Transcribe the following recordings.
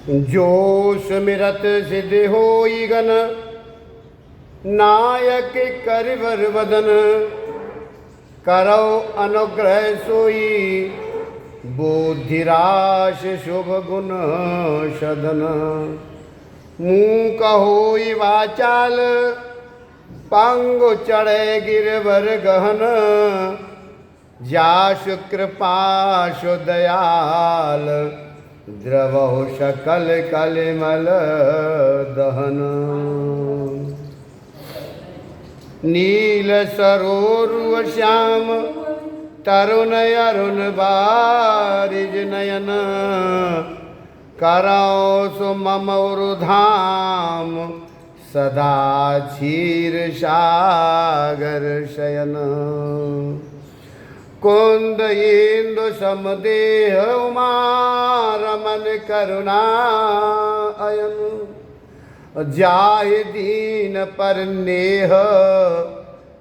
जो सुमिरत सिद्ध होई गन, नायक करवर वदन। करो अनुग्रह सोई, बुद्धिराश शुभ गुण सदन। मुँह कहोई वाचाल, पांगु चढ़े गिरवर गहन। जासु कृपासु दयाल, द्रवहु सकल कलिमल दहन। नील सरोरु श्याम, तरुण अरुण बारिज नयन। करौ सु मम उरुधाम, सदा क्षीर सागर शयन। कुंद इंदु समदेह उमा, रमन करुणा अयन। जाहि दीन पर नेह,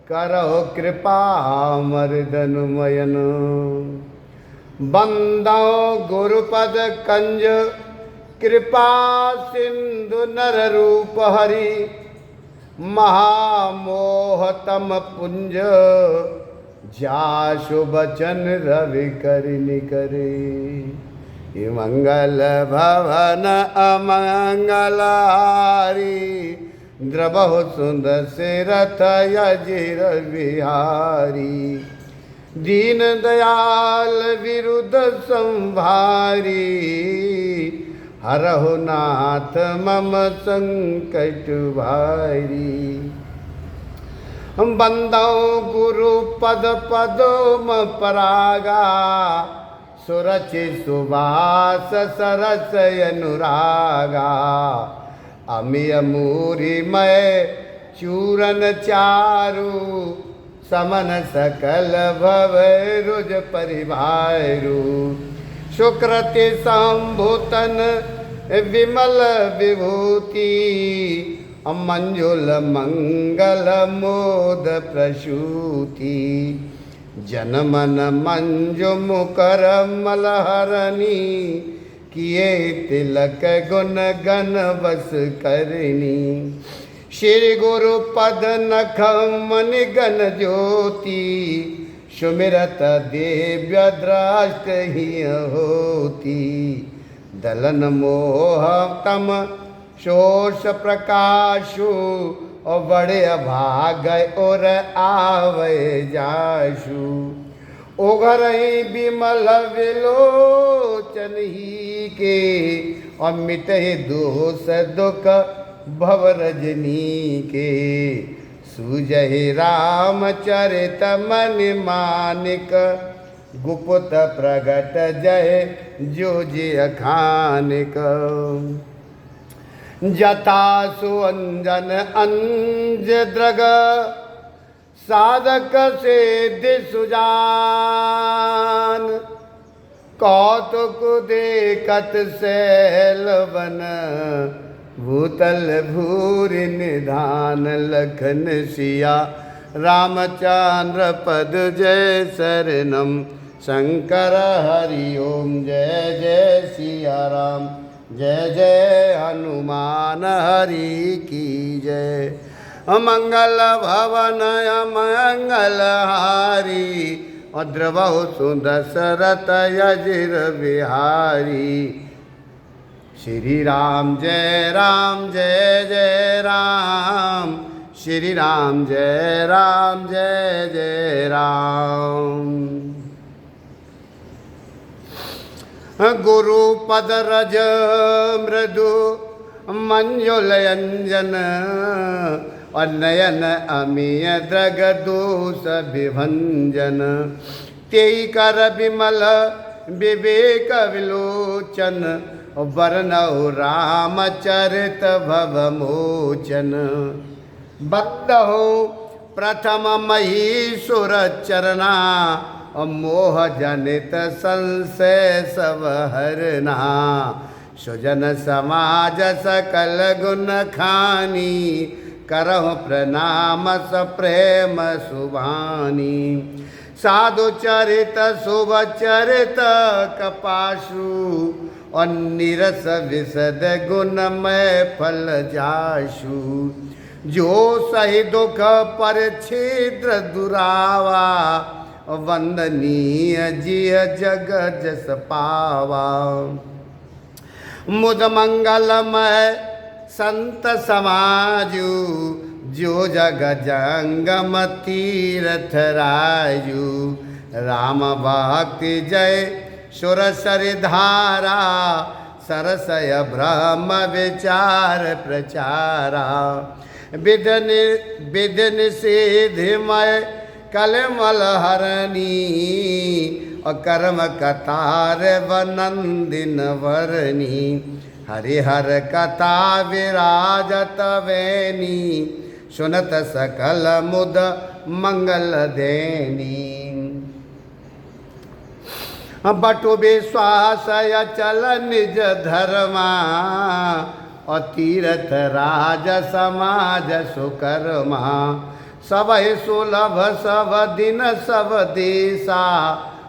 करौ कृपा मर्दन मयन। बंदौ गुरुपद कंज, कृपा सिंधु नर रूप हरि। महामोह तम पुंज, जासु बचन रवि करि निकरे। मंगल भवन अमंगल हारी, द्रवहु सुंदर से रथ अजिर बिहारी। दीन दयाल विरुद्ध संभारी, हरहु नाथ मम संकट भारी। बंदौ गुरु पद पदोम परागा, सुरचि सुबास सरस अनुरागा। अमिय मूरि मय चूरन चारु, समन सकल भव रुज परिवारु। सुकृति संभूतन विमल विभूति, मंजुल मंगल मोद प्रसूति। जनमन मंजु मुकर मलहरणी, किए तिलक गुण गण बस करनी। श्री गुरु पद नख मनि गण ज्योति, सुमिरत देव्य द्राष्ट ही होती। दलन मोह तम शोष प्रकाशु, और बड़े अभाग और आवे जाशु। ओघर ही विमल विलोचन ही के, और मिटहि दोष दुख भव रजनी के। सुजहि रामचरित मन मानिक, गुप्त प्रगट जय जो जे अखानिक। जता सुअंजन अंज द्रग, साधक सिद्धि सुजान। कौतुक देखत सैल वन, भूतल भूरि निधान। लखन सिया रामचंद्र पद जय शरणम। शंकर हरि ओम जय जय सिया राम, जय जय हनुमान हरि की जय। मंगल भवन मंगल हारी, द्रवहु सुदशरथ अजिर बिहारी। श्री राम जय जय राम, श्री राम जय जय राम। गुरु पद रज मृदु मंजुल अंजन, और नयन अमीय द्रग दोष विभंजन। तेई कर विमल विवेक विलोचन, वर्णौ रामचरित भवमोचन। बद्धौ प्रथम महीसुर चरना, मोह जनित संशय सब हरना। सुजन समाज सकल गुण खानी, करहु प्रणाम सप्रेम सुभानी। साधु चरित शुभ चरित कपाशु और निरस विशद गुणमय फल जाशु। जो सही दुख पर छिद्र दुरावा वंदनीय जिय जग जस पावा। मुद मंगलमय संत समाजु जो जग जंगम तीर्थ राजू। राम भक्ति जय सुर सरिधारा सरसय ब्रह्म विचार प्रचारा। विधन विधन सिद्धिमय कलमल हरणी और कर्म कतार वनंदिन वरणी। हरिहर कथा विराजत वैनी सुनत सकल मुद मंगल देनी। बटु विश्वास अचल निज धर्मा और तीर्थ राज समाज सुकर्मा। सब सुलभ सब दिन सब देशा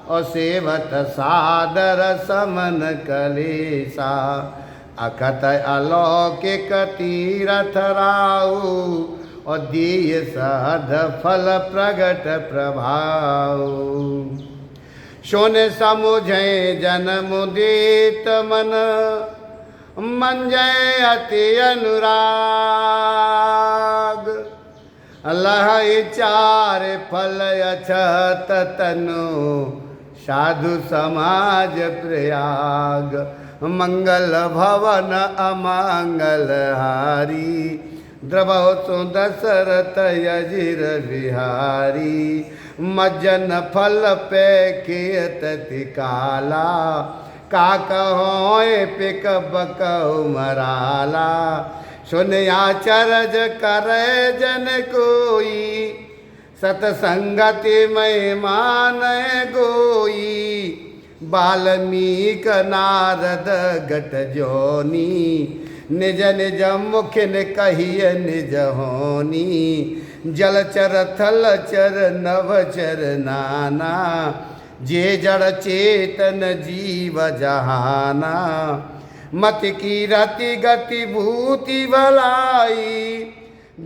और सेवत सादर समन कलेसा। अखत अलौकिक तीर्थ राऊ और दिय सद फल प्रगट प्रभाव। सुन समुझे जन मुदित मन मंजय अति अनुराग। लहई चार फल अछत तनु साधु समाज प्रयाग। मंगल भवन अमंगल हारी द्रवो सु दशरथ यजिर बिहारी। मज्जन फल पे खेतति काला का कहोए पिक बकौ मराला। सुन आचरज करे जन कोई सतसंगति में मान गोई। वाल्मीक नारद गट जोनी निज निज मुख ने कहिय निज होनी। जलचर थलचर नवचर नाना जे जड़ चेतन जीव जहाना। मत की रति गति भूति भलाई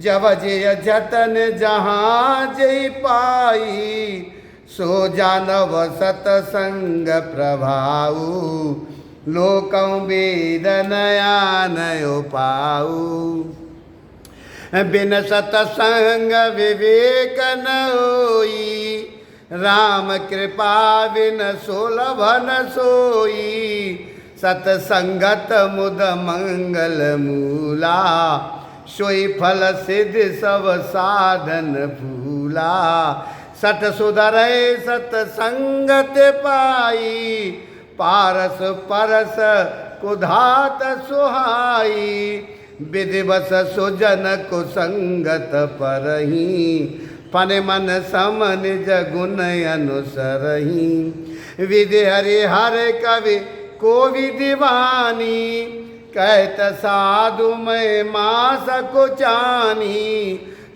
जब जे जतन जहाँ जय पाई। सो जानव सतसंग प्रभाऊ लोकं वेद नया नयो पाऊ। बिन सतसंग विवेक न होई राम कृपा बिन सुलभ न सोई। सतसंगत मुद मंगल मूला सोई फल सिद्ध सब साधन फूला। सत सुधरै सतसंगत पाई पारस परस कुधात सुहाई। विधिवस सुजन कुसंगत परही फन मन सम निज गुण अनुसरही। विधि हरिहर कवि को विधिवानी कहत साधु मैं मास को चानी।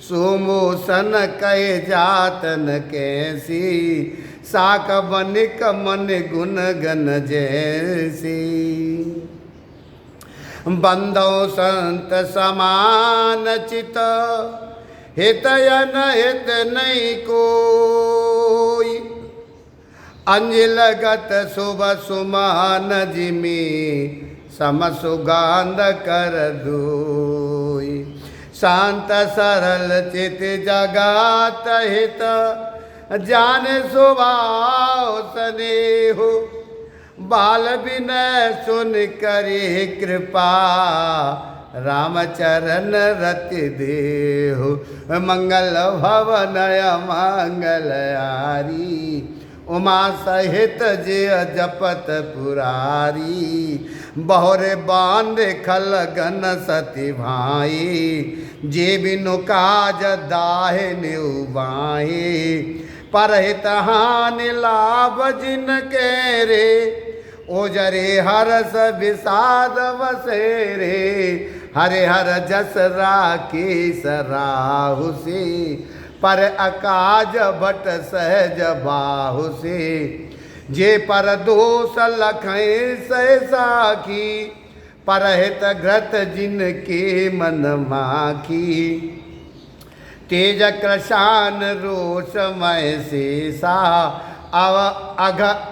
सोमोसन कह जातन कैसी साक बनिक मन गुण गन जैसी। बंदो संत समान चित हितयन हित नहीं कोई। अंजलगत शुभ सुमान जिमी सम सुगंध कर दोई। शांत सरल चित जगात हित जान स्वभाव स्नेहो। बाल विनय सुन करे कृपा रामचरण रति देहु। मंगल भवन मंगल आरी उमा सहित जय जपत पुरारी। बहुरे बांध खल गन सती भाई जे बिनु काज दाहे निउबाई। परहित हानि लाभ जिन के रे ओजरे हरस विषाद बसेरे। हरे हर जस राकेश राहु से पर अकाज भट सहज बाहु से, जे पर दोष लखें सहसा की, परहित घृत जिनके मन माखी। तेज कृशान रोषमय शेषा,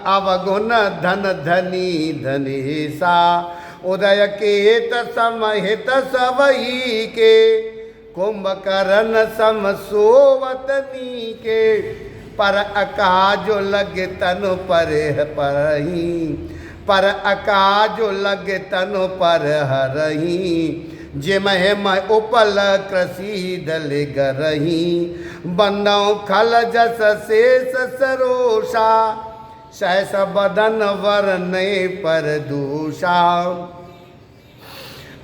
अवगुण धन धनी धनेशा। उदय केत समहित सबही के, कुंभकर्ण सम सोवतनी के। पर अकाजो लग तनु पर परही, पर अकाजो लग तनु पर हरही। जिमह मैं उपल कृषि दल गरही, बंदौ खल जस शेष सरोषा। सहस बदन वरने पर दूषा,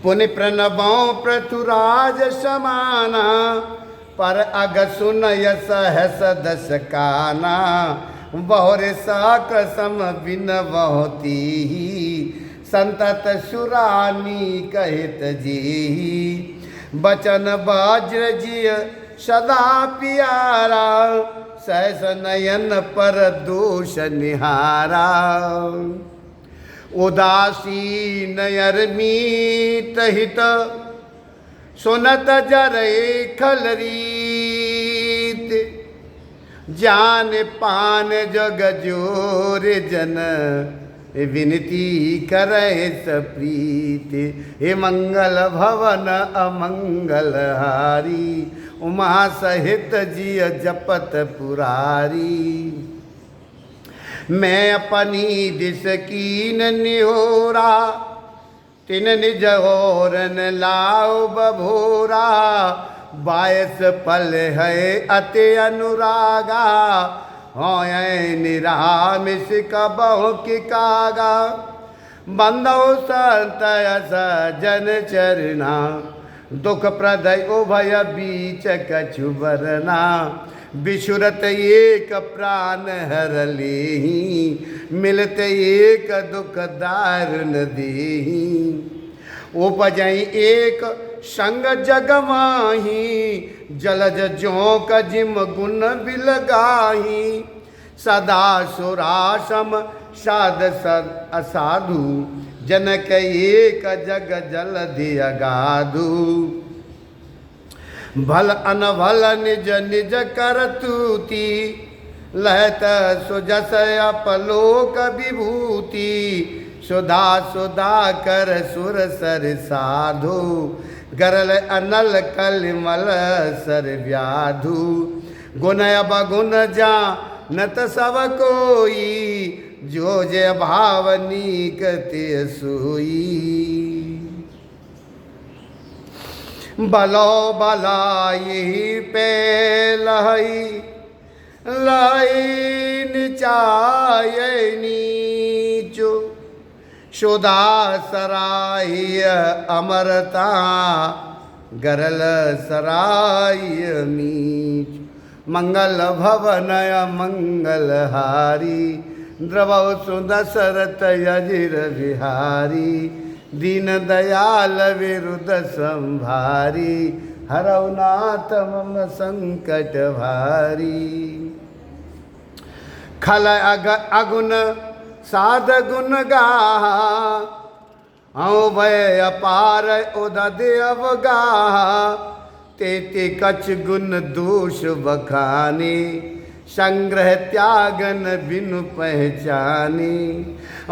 पुनि प्रणवौ पृथुराज समाना। पर अग सुनय सहस दस काना, बहुर साक्र सम बिनवती। संतत सुरानी कहित जी, बचन वज्र जिय सदा प्यारा। सहस नयन पर दोष निहारा, उदासीन अरमीत हित। सुनत जरै खलरीत, जान पान जग जोर जन। विनती करे सप्रीत, हे मंगल भवन अमंगल हारी। उमा सहित जिय जपत पुरारी, मैं अपनी दिस कीन निहोरा। तिन निज होरन लाओ बभोरा, बायस पल है अति अनुरागा। होय निरामिष कबहु की कागा, बंदौ संतय सजन चरना। दुख प्रदय उभय बीच कछु बरना, बिछुरत एक प्राण हर लेही। मिलत एक दुख दारुण देही, उपजई एक संग जग माही। जलज जोंक जिम गुण बिलगाही, सदा सुरासम साध सद असाधु। जनक एक जग जलधि अगाधु, भल अनभल निज निज करतूति। लहत सुजस अपलोक विभूति, सुधा सुधा कर सुर सर साधु। गरल अनल कलिमल सर व्याधु, गुण अवगुण जा नत सब कोई। जो जय भावनी कते सोई, बलो बलाई पे लहई। लाइन चाय नीचो, सुधा सराय अमरता। गरल सराय मीच, मंगल भवन मंगल हारी। द्रवौ सुदशरथ यजिर बिहारी, दीन दयाल विरुद्ध संभारी। हरौ नाथ मम संकट भारी, खल अगुन साध गुण गाहा। औ भय अपार उदद अवगाहा, ते कछ गुण दोष बखाने। संग्रह त्यागन बिनु पहचाने,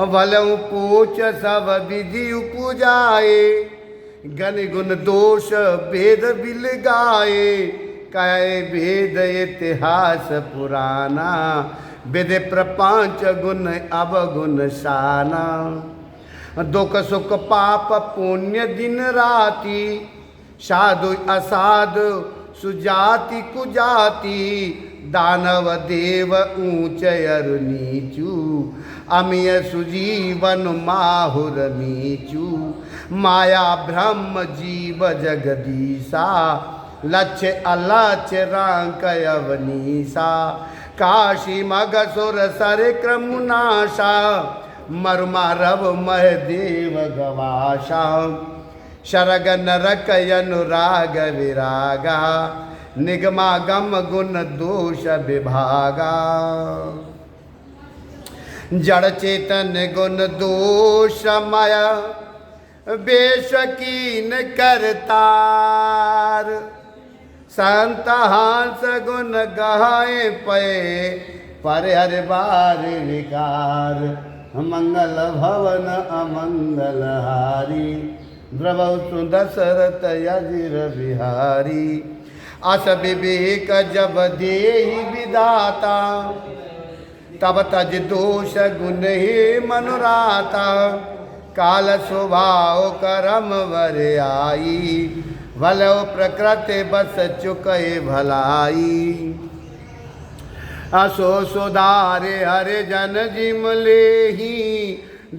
भलऊ पूछ सब विधि उपजाए। गण गुण दोष भेद बिल गाए, कहे भेद इतिहास पुराना। विधि प्रपंच गुण अवगुण शाना, दुख सुख पाप पुण्य दिन राति। साधु असाधु सुजाति कुजाति, दानव देव ऊंच अरु नीचू। अमिय सुजीवन माहुर नीचू, माया ब्रह्म जीव जगदीशा। लक्ष्य अलक्ष्य रांक अवनीसा, काशी मगसुर सर क्रमुनाशा। मर्मारव मह देव गवाशा, शरग नरक अनुराग विरागा। निगमागम गुण दोष विभागा। जड़ चेतन गुण दोष माया बेशकीन करतार। संत हंस गुण गाए पे पर हर बार विकार। मंगल भवन अमंगल हारी द्रवौ सुदशरथ अजिर बिहारी। अस विवेक जब देहि विदाता तब तज दोष गुण ही मनुराता। काल स्वभाव करम वर आई भलो प्रकृति बस चुके भलाई। असो सुधारे हरे जन जिम लेही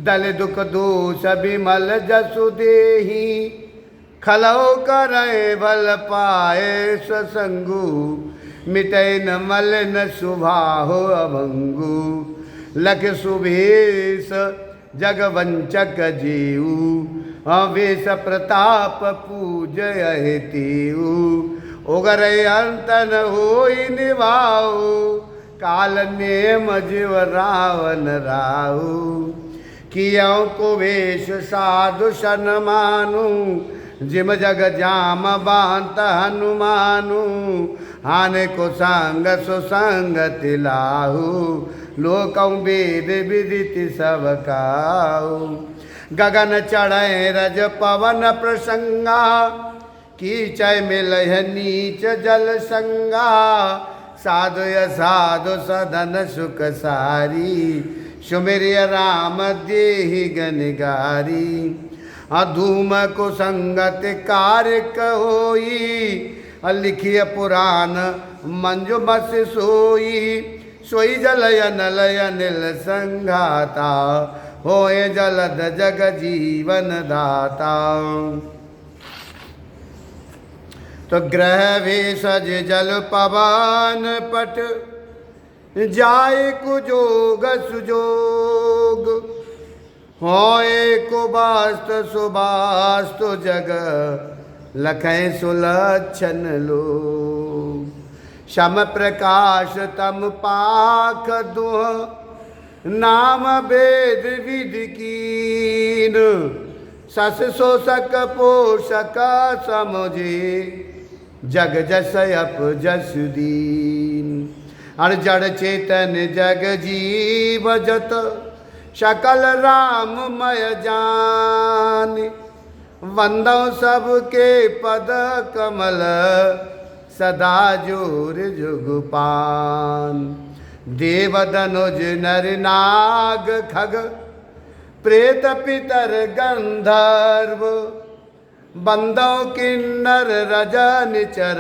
दल दुख दोष विमल जसु देही। खलौ करे बल पाए ससंगु मिटे न मल न सुभाहो अभंगु। लख सुभेश जगवंचक जीऊ अवेश प्रताप पूजय तीऊ। उगरे अंतन होई निभाऊ काल नेम जीव रावण राहु। कियों को वेश साधु सन मानु जिम जग जाम बांत हनुमानु। आने को संग सुसंग तिलाहु लोकौ वेद विदिति सब काहु। गगन चढ़े रज पवन प्रसंगा कीचय मिलह नीच जल संगा। साधु साधु सदन सुख सारी सुमिरिय राम देहि गनगारी। अधूम को संगत कारक होई लिखिय पुराण मंजु बस सोई। सोई जलयन लयनिल संघाता होए जलद जग जीवन दाता। तो ग्रह भेषज जल पवन पट जाए कुजोग सुजोग। होए को बास्त सुबास्तु जग लखें सुलक्षण लोग। शम प्रकाश तम पाख दुह नाम वेद विधि कीन। सस शोषक पोषक समझे जग जस अप जसु दीन। अर जड़ चेतन जग जीव जत सकल राममय जान। वंदौ सबके पद कमल सदा जोर जुगपान। देव धनुज नर नाग खग प्रेत पितर गंधर्व। बंदौ किन्नर रजन चर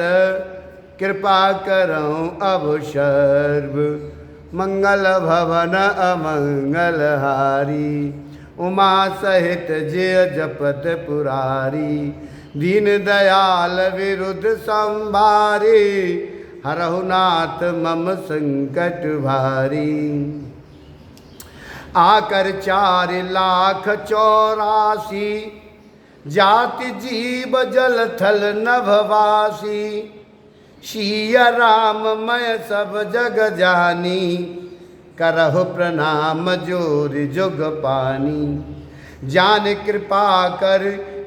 कृपा करऊँ अब सर्व। मंगल भवन अमंगल हारी उमा सहित जय जपत पुरारी। दीन दयाल विरुद्ध संभारे हरहु नाथ मम संकट भारी। आकर 4,84,000 जाति जीव जल थल नभवासी। सिया राम मैं सब जग जानी करहु प्रणाम जोर जुग पानी। जान कृपा कर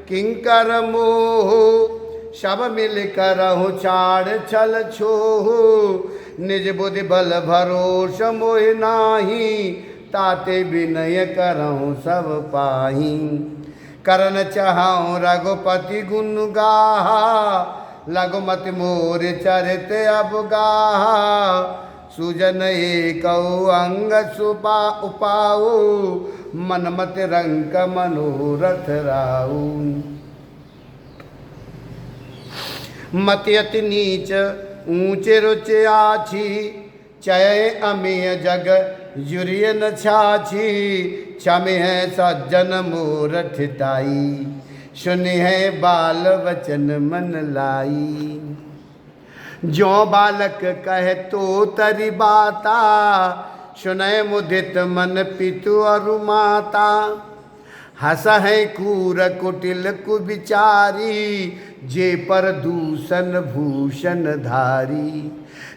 किंकर मोह सब मिल करहु चाड़ छल छोह। निज बुद्धि बल भरोस मोहि नाही ताते विनय करहु सब पाही। करन चाहूँ रघुपति गुण गाहा लघुमति मोर चरित अब गाहा। सुजन एकौ अंग सुपा उपाऊ मनमत रंक मनोरथ राऊ। मति अति नीच ऊंचे रुच आछी चय अमेय जग जुरिय न छाछी। क्षमे है सज्जन मोर ठिठाई सुनि है बाल वचन मन लाई। जो बालक कहे तो तरी बाता सुनय मुदित मन पितु और माता। हस है कूर कुटिल कुविचारी, जे पर दूषण भूषण धारी।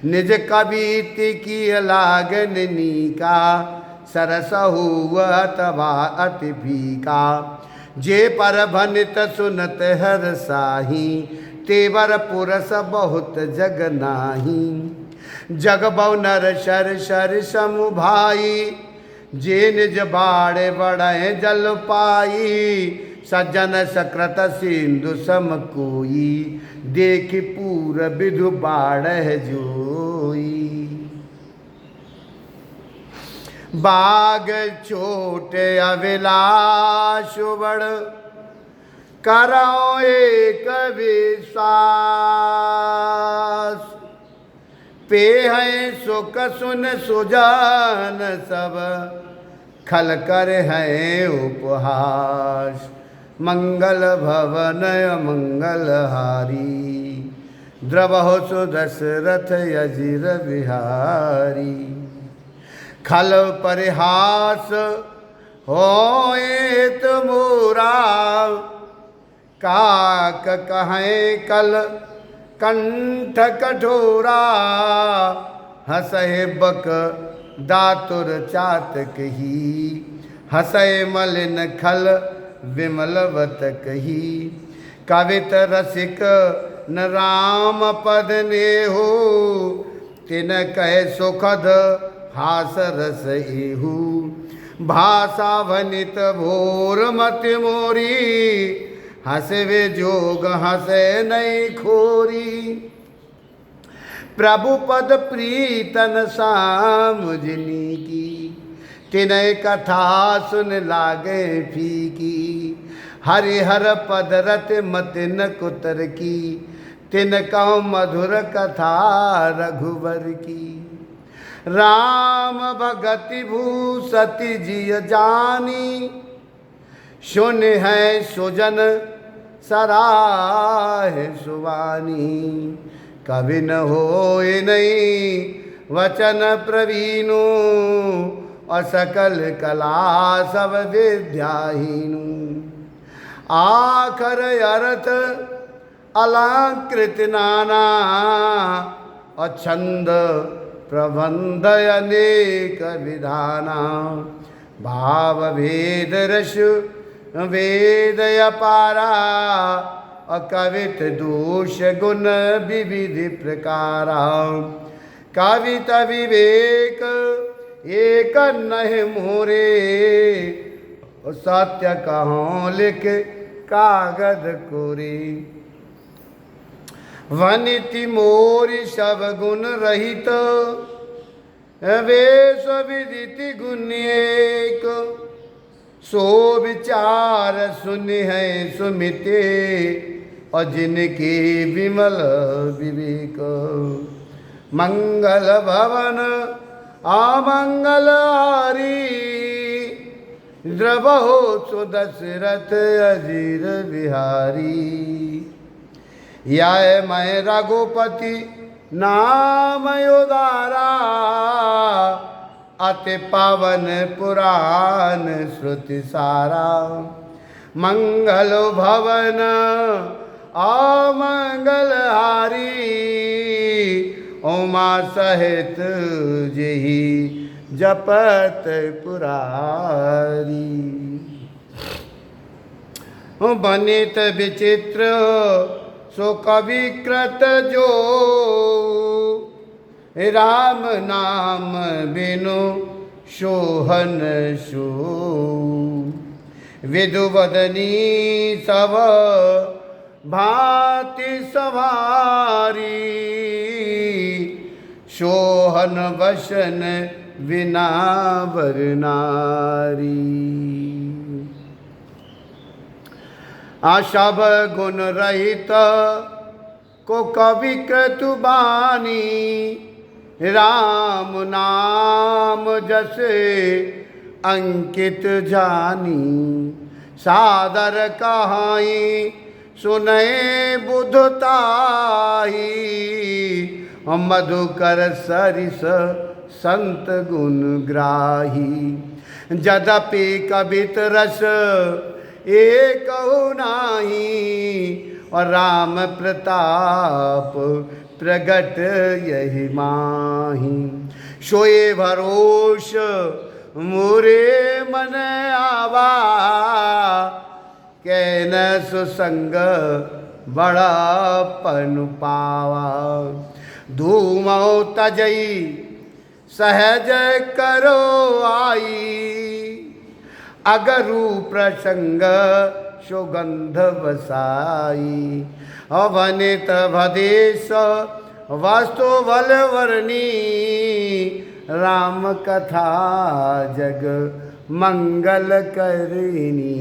निज कबीति की लागन नीका, सरस हुआ तबा अति फीका। जे पर भनित सुनत हर साही, तेवर पुरस बहुत जग नाही। जग बहु नर शर शर समु भाई, जे निज बाड़े बड़े जल पाई। सज्जन सकृत सिंधु सम कोई, देख पूर विधु बाढ़ जोई। बाग छोट अभिलाष बड़, करो एक विश्वास। पे है सुख सुन सुजान सब, खल कर है उपहास। मंगल भवन मंगल हारी, द्रवहु सुदशरथ अजिर बिहारी। खल परिहास होएत मोरा, काक कहें कल कंठ कठोरा। हसै बक दातुर चातक ही, हसै मलिन खल विमलवत कही। कवित रसिक न राम पद ने हो, तिन कह सुखद हास रस एहू। भाषा भनित भोर मत मोरी, हसवे जोग हसे नहीं खोरी। प्रभु पद प्रीतन सामुजनी की, तिनय कथा सुन लागे फीकी। हरिहर पद रत मत न कुतर की, तिन कहो मधुर कथा रघुवर की। राम भगति भूसति जिय जानी, सुन है सुजन सराह सुवानी। कवि न होए नहीं वचन प्रवीणु, और सकल कला सब विद्याहीनु। आखर अर्थ अलंकृत नाना, और छंद प्रबंध अनेक विधाना। भाव भेद रस वेद अपारा, और कवित दोष गुण विविधि प्रकारा। कविता विवेक एक नहीं मोरे, सत्य कहाँ लिख कागज कोरे। वनिति मोरी सब गुण रहित, वे विदिति गुण एक। सो विचार सुन है सुमिते, और जिनके विमल विवेक। मंगल भवन अमंगल हारी, द्रवहु सुदशरथ अजिर बिहारी। यह मैं रघुपति नाम उदारा, अति पावन पुराण श्रुति सारा। मंगल भवन अमंगल हारी, उमा सहित जेहि जपत पुरारी। बनित विचित्र सो कविकृत जो, राम नाम बिनु सोहन सो। विदुवदनी सब भांति सवारी, सोहन वसन विना वरनारी। आशब गुण रहित को कवि क्रतु बानी, राम नाम जसे अंकित जानी। सादर कहाई सुनय बुधताही, मधुकर सरिस संत गुण ग्राही। जदपि कबित रस एक नाही, और राम प्रताप प्रगट यही माही। सोए भरोस मोरे मन आवा, कैन सुसंग बड़ा पनु पावा। धूमो तजई सहज करो आई, अगरु प्रसंग सुगंध बसाई। अवनित भदेश वास्तु बलवर्णी, राम कथा जग मंगल करिनी।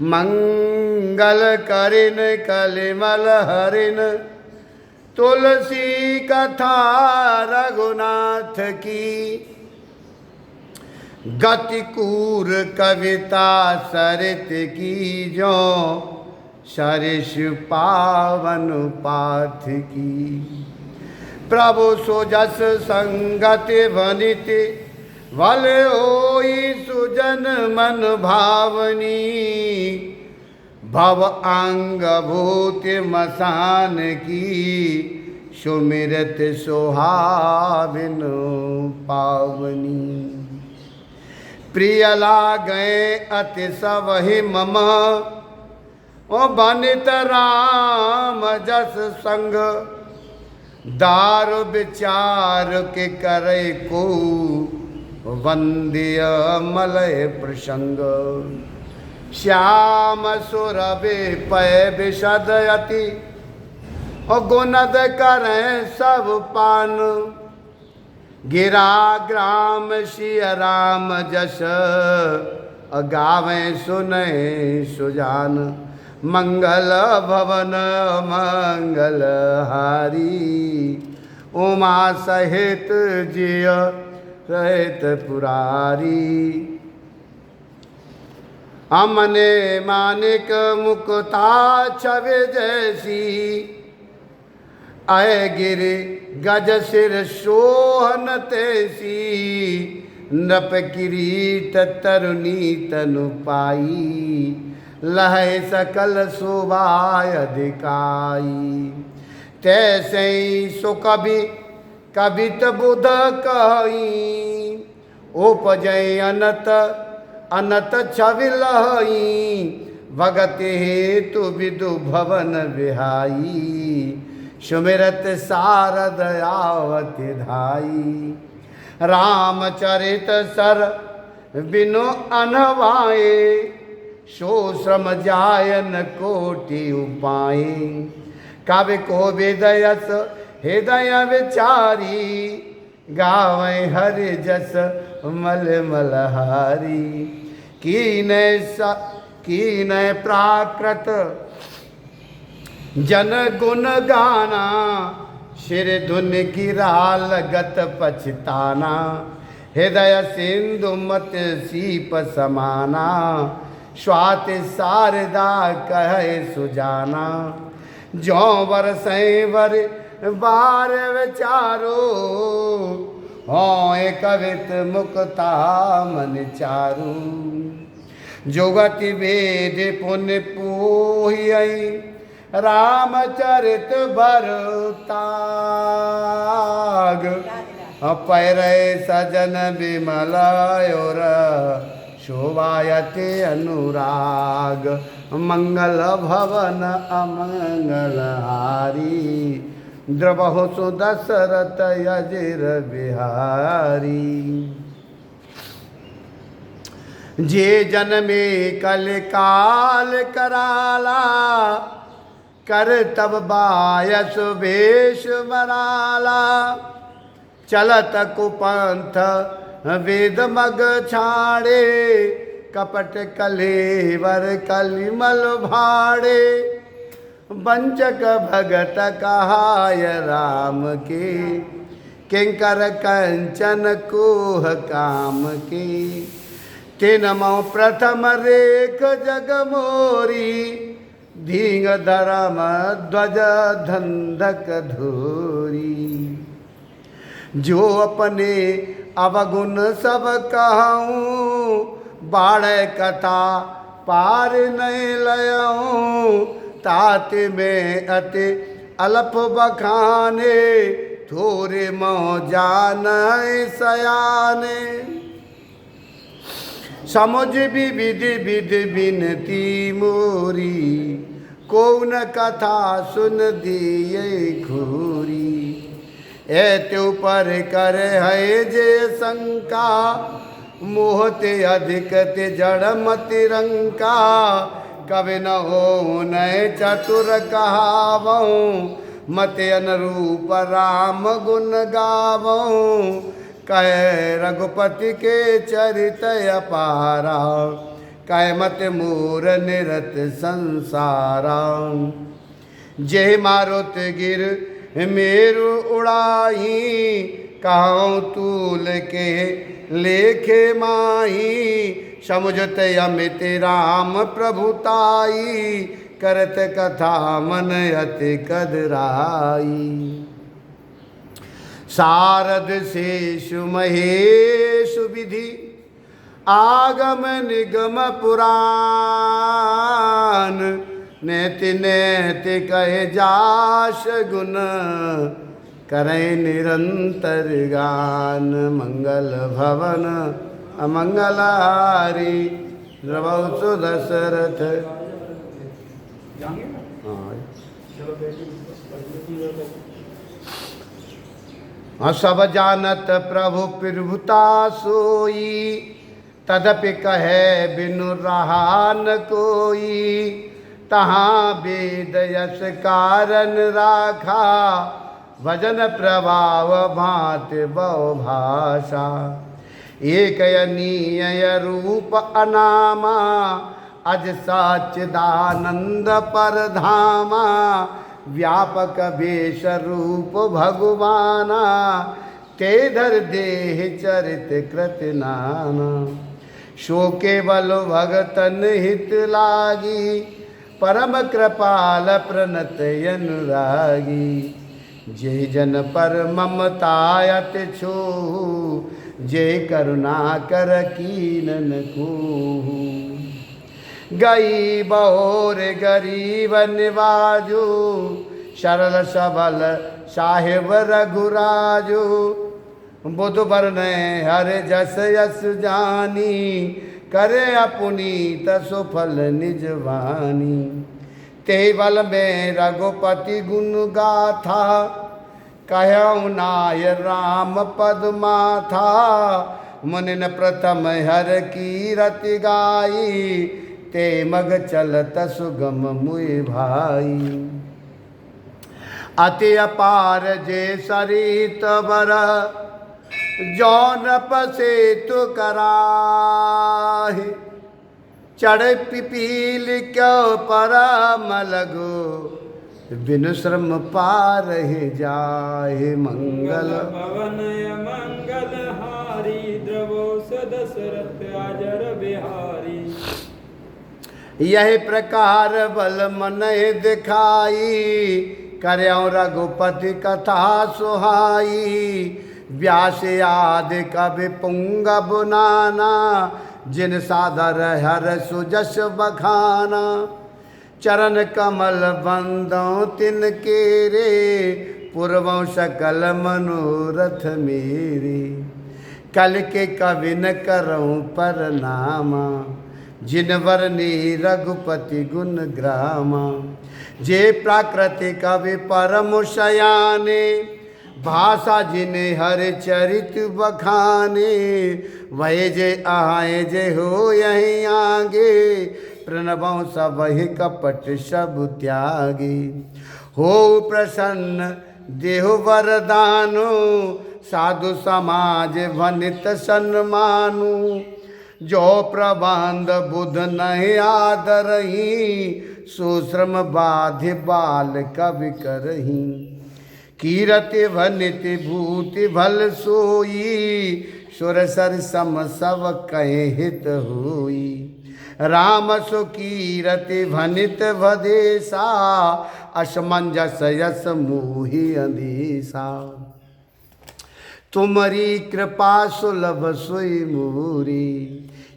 मंगल करिन कलिमल हरिन, तुलसी कथा रघुनाथ की। गति कूर कविता सरित की, जो सरिष पावन पाथ की। प्रभु सुजस संगति वनित, वल होई सुजन मन भावनी। भव अंग भूति मसान की, सुमिरत सुहाविन पावनी। प्रिय लागै अति सबहि मम, ओ बनित राम जस संग। दारु विचार के करे को, वंद्य मलय प्रसंग। श्याम सुरभि पय विशद अति, और गुनद करें सब पान। गिरा ग्राम सिय राम जस, गावे सुने सुजान। मंगल भवन मंगल हारी, उमा सहित जिय सहित पुरारी। अमने मानिक मुकुता छवि जैसी, आए गिरे गज सिर सोहन तैसी। नृप किरीट तरुणी तनु पाई, लहै सकल शोभाय अधिकाई। तैसे सो कवि कवित बुध कही, उपजय अनत अनत छवि लहई। भगत हेतु विदु भवन विहाई, सुमिरत सारद आवति धाई। रामचरित सर बिनु अनवाए, सो श्रम जायन कोटि उपाय। कवि को विदयस हृदय विचारी, गावे हरि जस मल मलहारी। कीन प्राकृत जन गुण गाना, सिर धुन गिरा लगत पछताना। हृदय सिंधु मत सीप समाना, स्वाति शारदा कहे सुजाना। जो बरसै वर बार विचारो, होय कवित मुक्ता मन चारू। जुगति वेद पुण्य पोहियई, रामचरित बरताग। पैरै सजन विमल और, शोभायते अनुराग। मंगल भवन अमंगल हारी, द्रवहु सुदशरथ अजिर बिहारी। जे जन्मे कल काल कराला, कर तब बायस वेश मराला। चलत कुपंथ वेद मग छाड़े, कपट कलेवर कलिमल भाड़े। वंचक भगत कहाय राम के, किंकर कंचन कोह काम के। तिन मौ प्रथम रेख जग मोरी, धींग धरम ध्वज धंधक धोरी। जो अपने अवगुण सब कहूँ, बाढ़ कथा पार नहीं लयऊँ। तात में अति अल्प बखाने, थोरे मोह जान सयाने। समुझ विविध विध बिनती मोरी, कौन कथा सुन दिए घोरी। एते ऊपर कर है जे शंका, मोहते अधिक ते जड़ मति रंका। कवि न हो नय चतुर कहावऊँ, मते अनुरूप राम गुण गावऊँ। कहे रघुपति के चरित अपारा, कहे मत मोर निरत संसारा। जय मारुत गिर मेरु उड़ाई, कहूँ तूल के लेखे माही। समुझत अमित राम प्रभुताई, करत कथा मन अति कदराई। शारद शेषु महेशु विधि, आगम निगम पुराण। नेति नेति कहे जाश गुण, करें निरंतर गान। मंगल भवन अमंगलहारी, द्रवौ सुदशरथ। सब जानत प्रभु प्रभुता सोई, तदपि कहे बिनु रहा न कोई। तहाँ वेद यश कारण राखा, भजन प्रभाव भांति बहु भाषा। एक अनीय रूप अनामा, अज सच्चिदानंद परधामा। व्यापक वेश रूप भगवाना, तेधर देह चरित कृत नाना। सो केवल भगतन हित लागी, परम कृपाल प्रणत अनुरागी। जय जन पर ममता अति छोहु, जय करुणा कर कीनन कोहु। गई बहोर गरीब निवाजो, सरल सबल साहिब रघुराजो। बुध बरने हर जस यस जानी, करे अपुनीत सुफल निजवानी। ते बल में रघुपति गुण गाथा, कहऊँ नाय राम पद माथा। मुनिन प्रथम हर कीरति गाई, ते मग चलत सुगम मुई भाई। अति अपार जे सरित बर, जौन पसेतु कराहि। चढ़ पिपील क्यों परम लगो, बिनु श्रम पार ही जाहि। मंगल भवन मंगल हारी, द्रवो सदशरथ अजर बिहारी। यही प्रकार बल मन दिखाई, कर्यों रघुपति कथा सुहाई। व्यास आदि कवि पुंगव नाना, जिन सादर हर सुजस बखाना। चरण कमल बंदों तिन केरे, पूर्वों सकल मनोरथ मेरे। कल के कवि न करऊँ परनामा, जिन वरनी रघुपति गुण ग्रामा। जे प्राकृति कवि परम शयाने, भाषा जिने हर चरित बखाने। वह जे आए जे हो यहीं आगे, प्रणवों सब ही कपट सब त्यागी। हो प्रसन्न देहु वरदानु, साधु समाज वनित सन्मानु। जो प्रबंध बुध नहीं आदरही, सुश्रम बाधि बाल कवि करही। कीरति भनिति भूति भल सोई, सुर सर सम सब कहे हित होई। राम सुकीरति भनित भदेसा, असमंजस यस मोहि अंधेसा। तुमरी कृपा सुलभ सोई मूरी,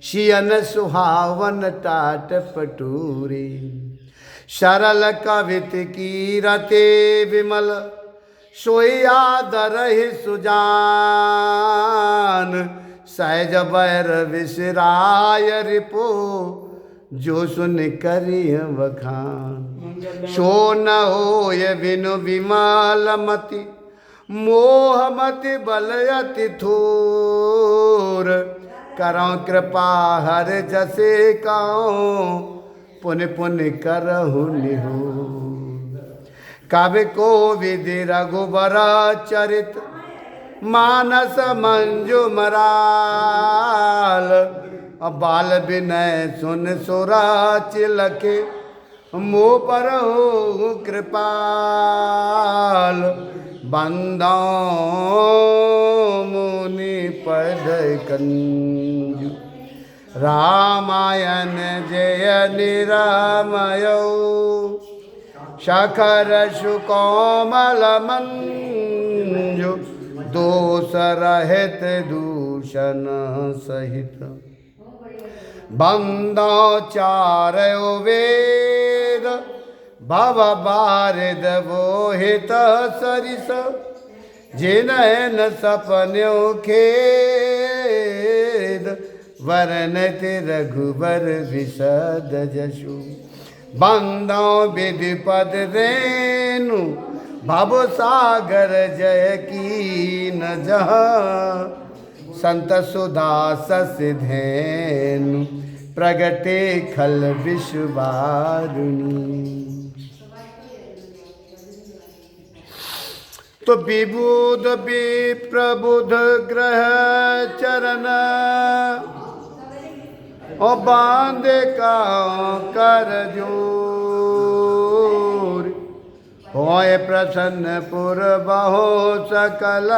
शियन सुहावन टाट पटूरी। सरल कवित की रते विमल, सोई आदर ही सुजान। सहज बैर विसराय रिपो, जो सुन करिय बखान। सो न हो ये बिनु विमल मति, मोहमति बलयति थोर। करो कृपा हर जसे काओ, पुन पुन करहु निहोर। कवि को विधि रघुबर चरित, मानस मंजु मराल। बाल विनय सुन सुरा चिलके, मोह पर हो कृपाल। बंदो मुनि पद कंजु, रामायण जय निरामयो। शखर सुकोमल मंजु, दोष रहित दूषण सहित। बंदो चारयो वेद, भव बारिद बोहित सरिस। जिनैन सपन्यो खेद, वर्णत रघुबर विशद जसु। बंदो विधिपद रेणु, भव सागर जय की न जहाँ। संत सुधा ससिधेनु, प्रगटे खल विश्ववारुणी। तो विबुध विप्रबुध ग्रह चरण, ओ बांधे का कर जोर। होय प्रसन्न पुर बहो सकल,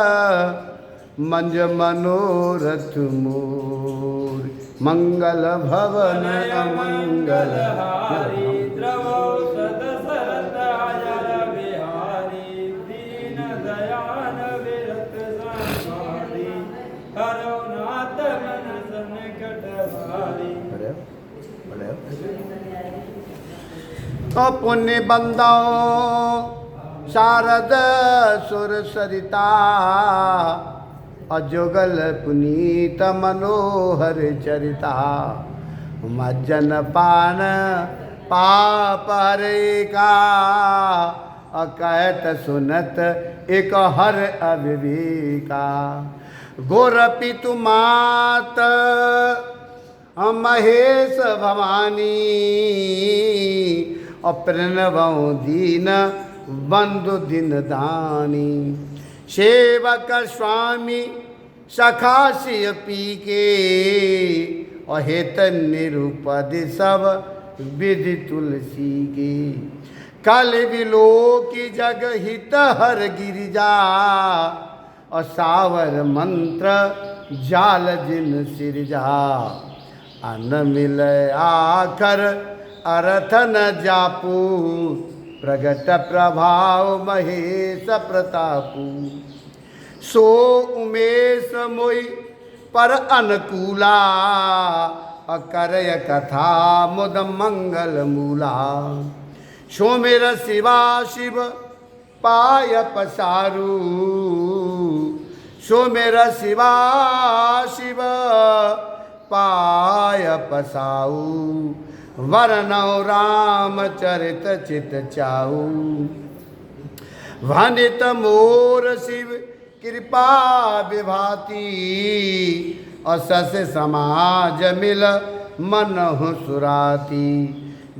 मंज मनोरथ मोर। मंगल भवन अमंगल हारी, द्रवो सदसरत अजर बिहारी। दीन दयाल विरत संहारी, हरो नाथ मन संकट हारी। तो पुण्य बंदो शारद सुर सरिता, अजुगल पुनीत मनोहर चरिता। मज्जन पान पाप हरे का, अकहत सुनत एक हर अविवेका। गोर पितु मात महेश भवानी, प्रणवं दीन बंधु दिन दानी। सेवक स्वामी सखासी पी के, अहेत निरुपद सब विधि तुलसी के। कल विलो की जग हित हर गिरिजा, और सावर मंत्र जाल जिन सिरजा। अन मिल आखर अर्थ न जापू, प्रगट प्रभाव महेश प्रतापू। सो उमेश मोई पर अनुकूला, अकरय कथा मुद मंगल मूला। सो मेरा शिवा शिव पाय पसारू, सो मेरा शिवा शिव पाय पसाऊ। वरनौ राम चरित चित चाऊ, वनित मोर शिव कृपा विभाति। असस समाज मिल मनहु सुराती।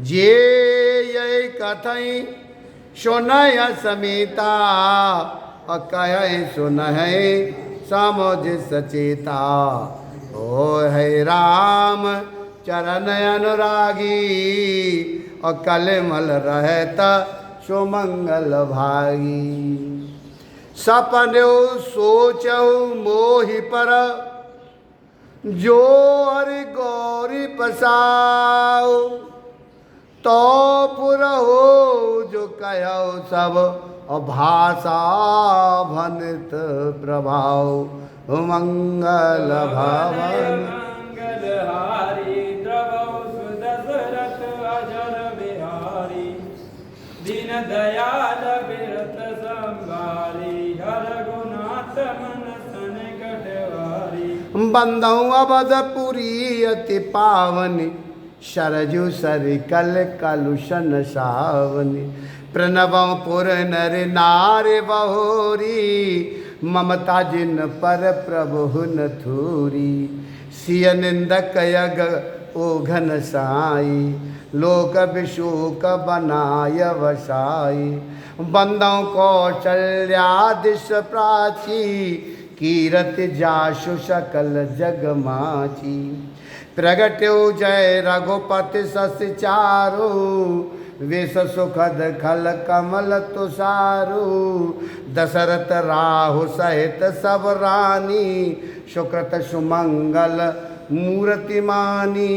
जे ये कथई सुनय समीता, अकय सुनहि समझ सचेता। ओ है राम चरण अनुरागी, और कलमल रहता सुमंगल भागी। सपनो सोचो मोहि पर, जो हरि गौरी पसाओ। तो पुर हो जो कहो सब और भाषा भनित प्रभाव मंगल भवन मंगलहारी द्रवौ सुदशरथ अजर बिहारी दीन दयाल बिरत संभारी हर गुनाथ मन सनकटवारी बंदौ अवधपुरी अति पावनी शरजु सरिकल कलुषन सावनी प्रणवं पुर नर नारी बहोरी ममता जिन पर प्रभु न थूरी सिय निंदक यग ओघन साई लोक विशोक बनाय वसाई बंदौ कौशल्या दिश प्राची कीरत जाशु सकल जग माची प्रगट्यो जय रघुपति सस चारु विष सुखद खल कमल तुषारु दशरथ राहु सहित सब रानी सुकृत सुमंगल मूर्ति मानी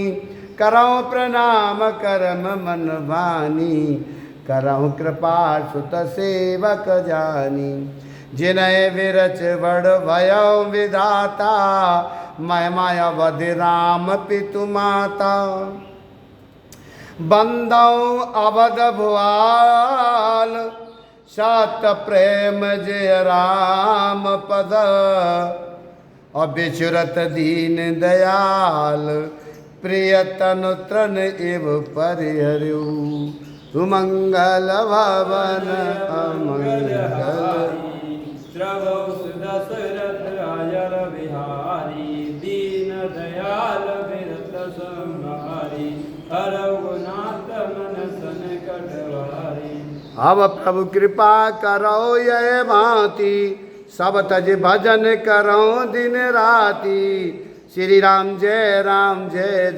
करौ प्रणाम करम मन भानी करौ कृपा सुत सेवक जानी जिनय विरच बड़ भयो विधाता महिमा अवधि राम पितु माता बंदौ अवध भुआल सत प्रेम जय राम पद अबिचुरत दीन दयाल प्रिय तनु त्रन एव परिहरु सुमंगल भवन अमंगल द्रवौ सुदशरथ अजर बिहारी दीन दयाल बिरत संभारी हरौ गुनाथ मन सनकटवारी अब प्रभु कृपा करो ये भांति सब तज भजन करो दिन राति श्री राम जय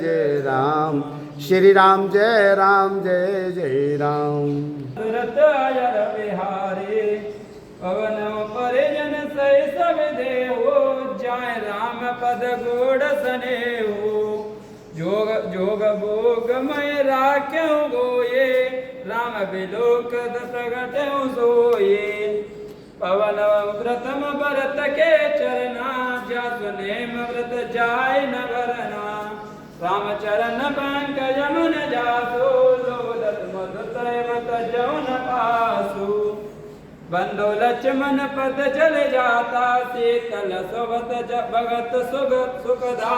जय राम श्री राम जय जय राम सुरत अजर बिहारी पवन परिजन सही सब देहो जाय राम पद गोड़ सनेहो जोग जोग भोग मैं राख्यो गोये राम बिलोक दस घटो सोये पवन व्रतम भरत के चरना जासु नेम व्रत जाय न भरना राम चरण पंकज मन जासु लोदत मधुतय मत जौन पासु बंधु लक्ष्मण पद चल जाता शीतल सुभत भगत सुख सुखदा